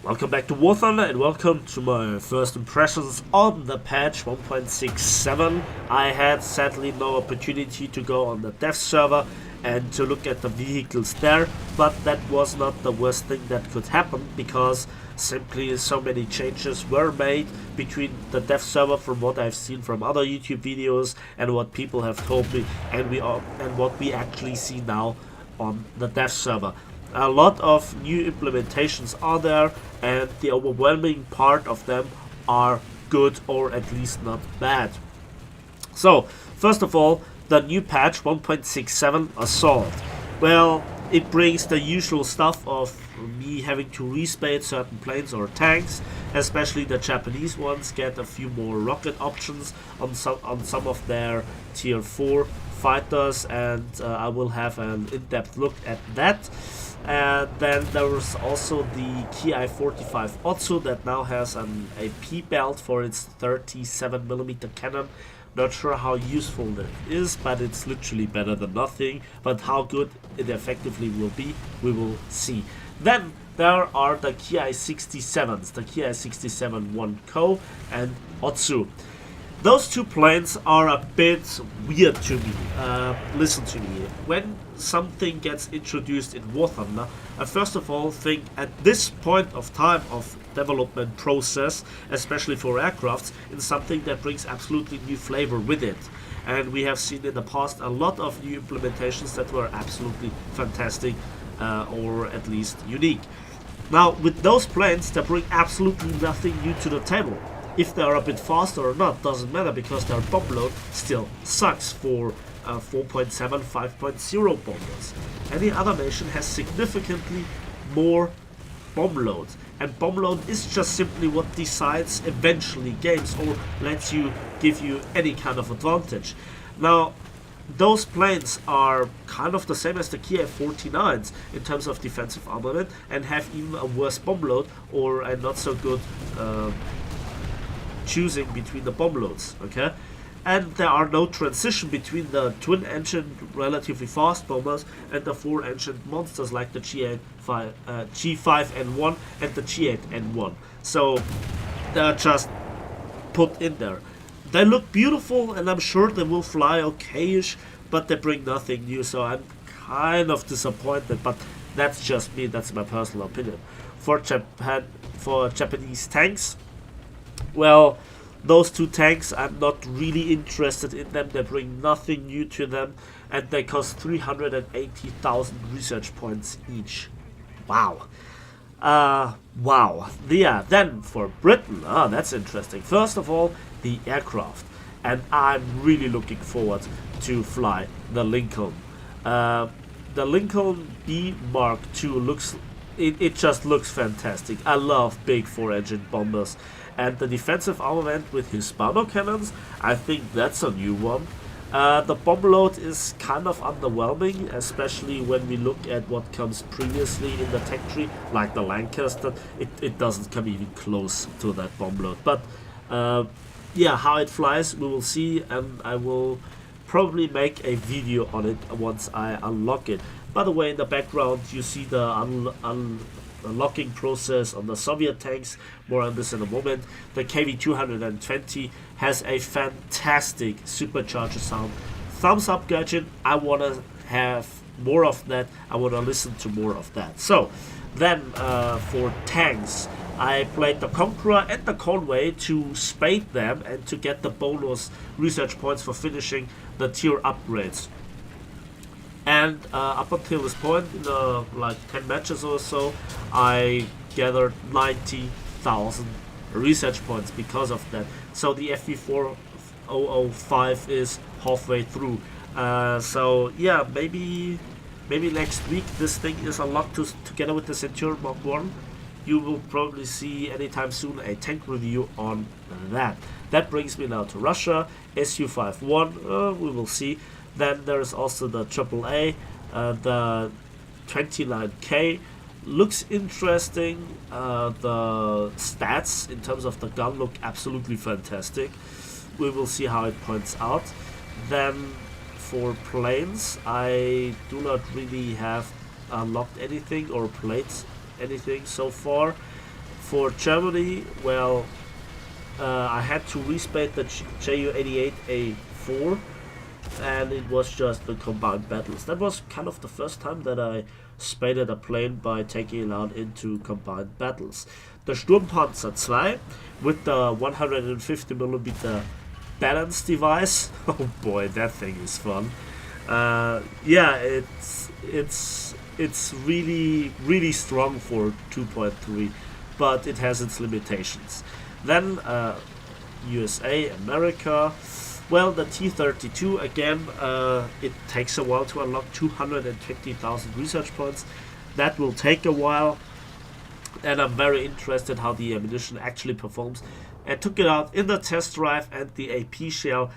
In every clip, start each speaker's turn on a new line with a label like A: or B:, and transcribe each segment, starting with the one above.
A: Welcome back to War Thunder and welcome to my first impressions on the patch 1.67. I had sadly no opportunity to go on the dev server and to look at the vehicles there, but that was not the worst thing that could happen because simply so many changes were made between the dev server from what I've seen from other YouTube videos and what people have told me and what we actually see now on the dev server. A lot of new implementations are there, and the overwhelming part of them are good or at least not bad. So, first of all, the new patch 1.67 Assault. Well, it brings the usual stuff of me having to respade certain planes or tanks, especially the Japanese ones get a few more rocket options on some of their tier 4 fighters, and I will have an in-depth look at that. And then there was also the Ki-45 Otsu that now has an AP belt for its 37mm cannon. Not sure how useful that is, but it's literally better than nothing. But how good it effectively will be, we will see. Then there are the Ki-67s, the Ki-67 1Co and Otsu. Those two planes are a bit weird to me. Listen to me. When something gets introduced in War Thunder, I first of all think at this point of time of development process, especially for aircrafts, in something that brings absolutely new flavor with it. And we have seen in the past a lot of new implementations that were absolutely fantastic, or at least unique. Now, with those planes, they bring absolutely nothing new to the table. If they are a bit faster or not doesn't matter, because their bomb load still sucks for 4.7, 5.0 bombers. Any other nation has significantly more bomb load, and bomb load is just simply what decides eventually games or give you any kind of advantage. Now, those planes are kind of the same as the Ki-49s in terms of defensive armament and have even a worse bomb load or a not so good choosing between the bomb loads, okay? And there are no transition between the twin-engine, relatively fast bombers and the four-engined monsters like the G5N1 and the G8N1. So they're just put in there. They look beautiful, and I'm sure they will fly okay-ish, but they bring nothing new. So I'm kind of disappointed, but that's just me. That's my personal opinion. For Japanese tanks, well, those two tanks, I'm not really interested in them. They bring nothing new to them, and they cost 380,000 research points each. Wow. Wow. Yeah, then for Britain, that's interesting. First of all, the aircraft. And I'm really looking forward to fly the Lincoln. The Lincoln B Mark II looks... It just looks fantastic. I love big four-engine bombers. And the defensive armament with Hispano cannons, I think that's a new one. The bomb load is kind of underwhelming, especially when we look at what comes previously in the tech tree, like the Lancaster. It doesn't come even close to that bomb load. But yeah, how it flies, we will see, and I will probably make a video on it once I unlock it. By the way, in the background you see the unlocking process on the Soviet tanks. More on this in a moment. The KV-220 has a fantastic supercharger sound. Thumbs up, Gurchin. I want to have more of that. I want to listen to more of that. So then for tanks, I played the Conqueror and the Conway to spade them and to get the bonus research points for finishing the tier upgrades. And up until this point, in like 10 matches or so, I gathered 90,000 research points because of that. So the FV4005 is halfway through. So yeah, maybe next week this thing is unlocked together with the Centurion Mark 1. You will probably see anytime soon a tank review on that. That brings me now to Russia, Su-51, we will see. Then there's also the AAA, the 29K. Looks interesting. The stats in terms of the gun look absolutely fantastic. We will see how it points out. Then for planes, I do not really have unlocked anything or played anything so far. For Germany, well, I had to respec the Ju-88A4, and it was just the combined battles. That was kind of the first time that I spaded a plane by taking it out into combined battles. The Sturmpanzer 2 with the 150mm balance device. Oh boy, that thing is fun. Yeah, it's really strong for 2.3, but it has its limitations. Then USA, America. Well, the T-32 again. It takes a while to unlock 220,000 research points. That will take a while, and I'm very interested how the ammunition actually performs. I took it out in the test drive, and the AP shell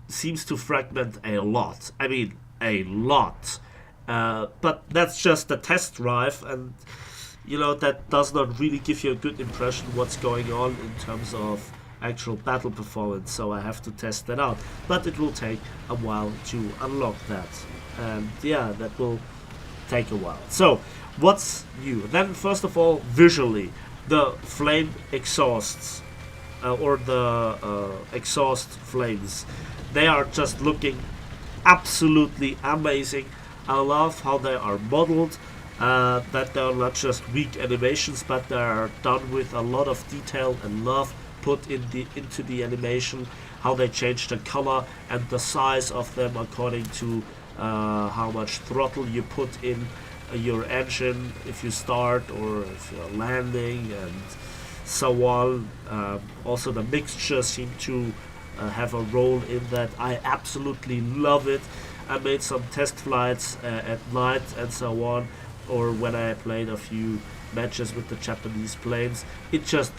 A: seems to fragment a lot. I mean, a lot. But that's just the test drive, and you know that does not really give you a good impression what's going on in terms of actual battle performance. So I have to test that out. But it will take a while to unlock that, and yeah, that will take a while. So what's new? Then first of all, visually, the flame exhausts. Or the exhaust flames. They are just looking absolutely amazing. I love how they are modeled, that they are not just weak animations, but they are done with a lot of detail and love put into the animation, how they change the color and the size of them according to how much throttle you put in your engine if you start or if you're landing, and so on. Also the mixture seemed to have a role in that. I absolutely love it. I made some test flights at night and so on, or when I played a few matches with the Japanese planes. It just,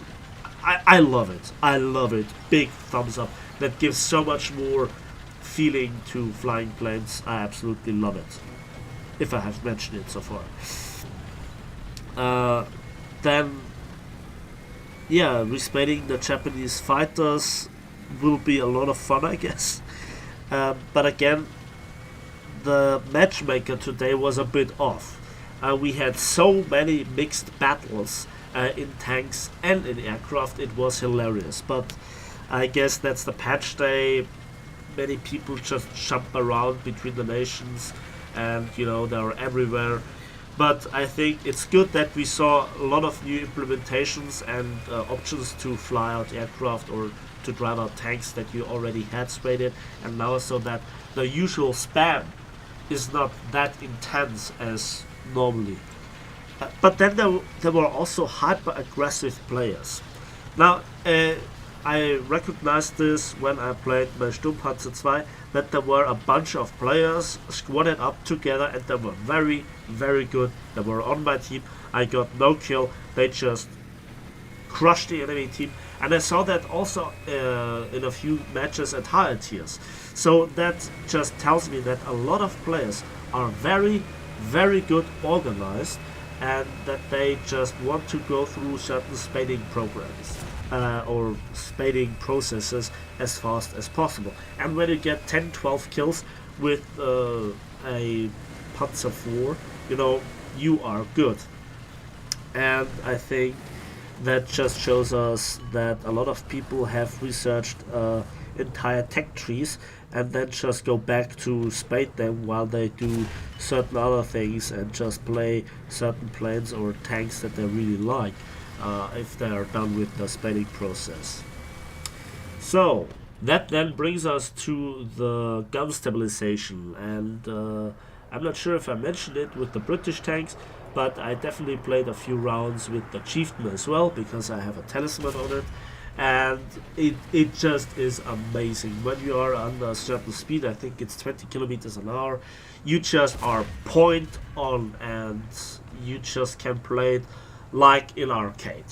A: I love it. I love it. Big thumbs up. That gives so much more feeling to flying planes. I absolutely love it, if I have mentioned it so far. Then yeah, respecting the Japanese fighters will be a lot of fun, I guess. But again, the matchmaker today was a bit off. We had so many mixed battles in tanks and in aircraft. It was hilarious. But I guess that's the patch day. Many people just jump around between the nations, and you know, they're everywhere. But I think it's good that we saw a lot of new implementations and options to fly out aircraft or to drive out tanks that you already had spaded, and now so that the usual spam is not that intense as normally. But then there were also hyper-aggressive players. Now, I recognized this when I played my Sturmpanzer 2, that there were a bunch of players squatted up together, and they were very good. They were on my team. I got no kill. They just crushed the enemy team. And I saw that also in a few matches at higher tiers. So that just tells me that a lot of players are very good organized, and that they just want to go through certain spading programs or spading processes as fast as possible. And when you get 10-12 kills with a Panzer IV, you know, you are good. And I think that just shows us that a lot of people have researched entire tech trees and then just go back to spade them while they do certain other things and just play certain planes or tanks that they really like, if they are done with the spading process. So that then brings us to the gun stabilization, and I'm not sure if I mentioned it with the British tanks, but I definitely played a few rounds with the Chieftain as well, because I have a talisman on it, and it just is amazing. When you are under a certain speed, I think it's 20 kilometers an hour, you just are point on, and you just can play it like in arcade.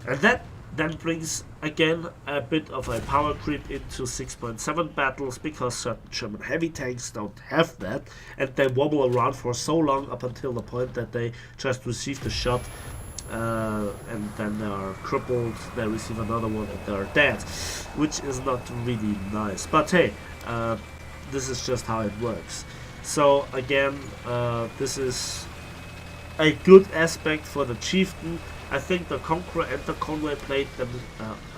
A: And that then brings again a bit of a power creep into 6.7 battles, because certain German heavy tanks don't have that, and they wobble around for so long up until the point that they just receive the shot, and then they are crippled, they receive another one, and they are dead, which is not really nice. But hey, this is just how it works. So again, this is a good aspect for the Chieftain. I think the Conqueror and the Conway played them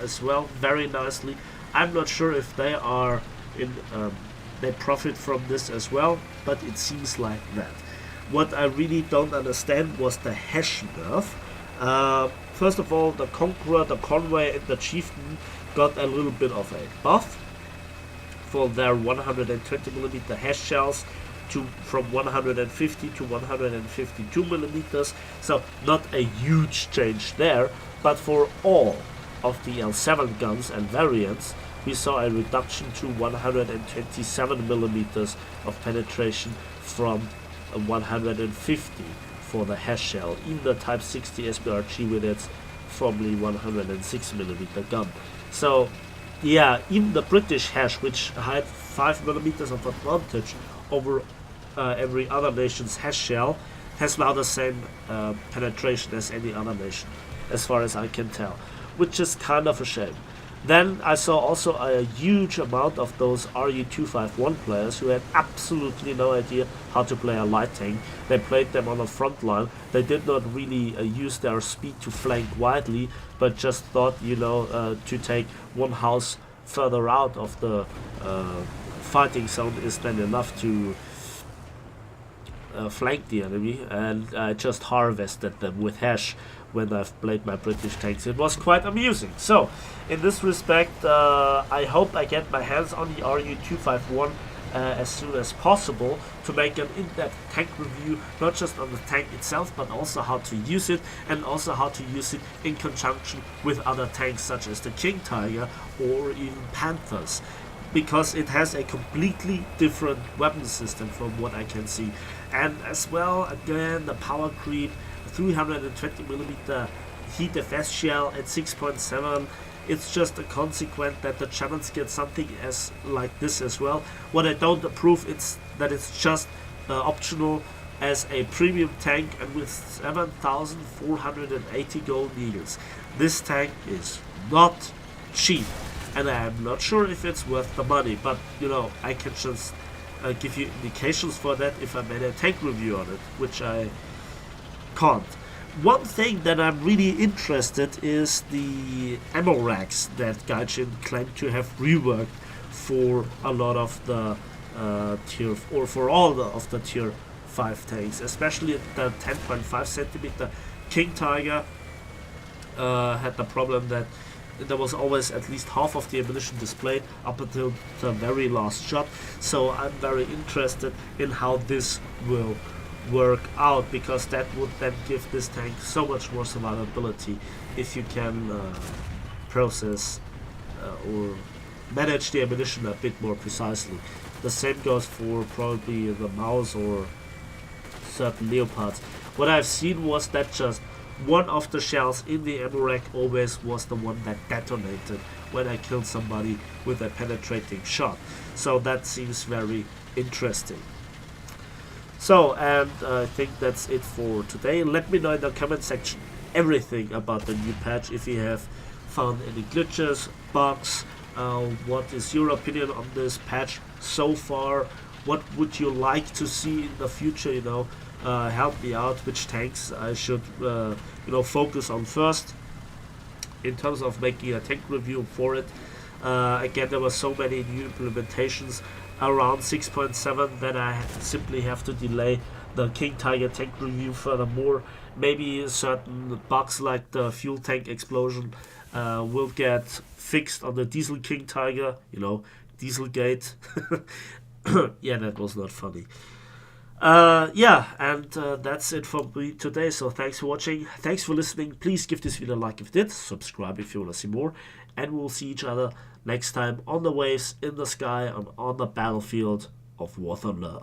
A: as well very nicely. I'm not sure if they are in they profit from this as well, but it seems like that. What I really don't understand was the hash nerf. First of all, the Conqueror, the Conway, and the Chieftain got a little bit of a buff for their 120mm hash shells from 150 to 152 millimeters, so not a huge change there, but for all of the L7 guns and variants we saw a reduction to 127 millimeters of penetration from 150 for the hash shell in the Type 60 SBRG with its formerly 106mm gun. So yeah, even the British hash, which had 5 millimeters of advantage over every other nation's hash shell, has now the same penetration as any other nation, as far as I can tell, which is kind of a shame. Then I saw also a huge amount of those RU-251 players who had absolutely no idea how to play a light tank. They played them on the front line. They did not really use their speed to flank widely, but just thought, to take one house further out of the fighting zone is then enough to flank the enemy, and I just harvested them with hash when I've played my British tanks. It was quite amusing. So, in this respect, I hope I get my hands on the RU-251 as soon as possible to make an in-depth tank review, not just on the tank itself, but also how to use it, and also how to use it in conjunction with other tanks such as the King Tiger or even Panthers, because it has a completely different weapon system from what I can see. And as well, again, the power creep, 320mm heat FS shell at 6.7. It's just a consequence that the Germans get something as like this as well. What I don't approve is that it's just optional as a premium tank, and with 7,480 gold needles. This tank is not cheap, and I'm not sure if it's worth the money, but I can just give you indications for that if I made a tank review on it, which I can't. One thing that I'm really interested is the ammo racks that Gaijin claimed to have reworked for a lot of the for all of the tier 5 tanks, especially the 10.5 centimeter King Tiger had the problem that there was always at least half of the ammunition displayed up until the very last shot. So I'm very interested in how this will work out, because that would then give this tank so much more survivability if you can process or manage the ammunition a bit more precisely. The same goes for probably the Maus or certain Leopards. What I've seen was that just one of the shells in the ammo rack always was the one that detonated when I killed somebody with a penetrating shot. So that seems very interesting. So, and I think that's it for today. Let me know in the comment section everything about the new patch. If you have found any glitches, bugs, what is your opinion on this patch so far? What would you like to see in the future? Help me out which tanks I should focus on first in terms of making a tank review for it. Again, there were so many new implementations around 6.7 that I simply have to delay the King Tiger tank review furthermore. Maybe certain bugs like the fuel tank explosion will get fixed on the Diesel King Tiger, Dieselgate. Yeah, that was not funny. That's it for me today. So thanks for watching, thanks for listening. Please give this video a like if you did, subscribe if you want to see more, and we'll see each other next time on the waves, in the sky, and on the battlefield of War Thunder.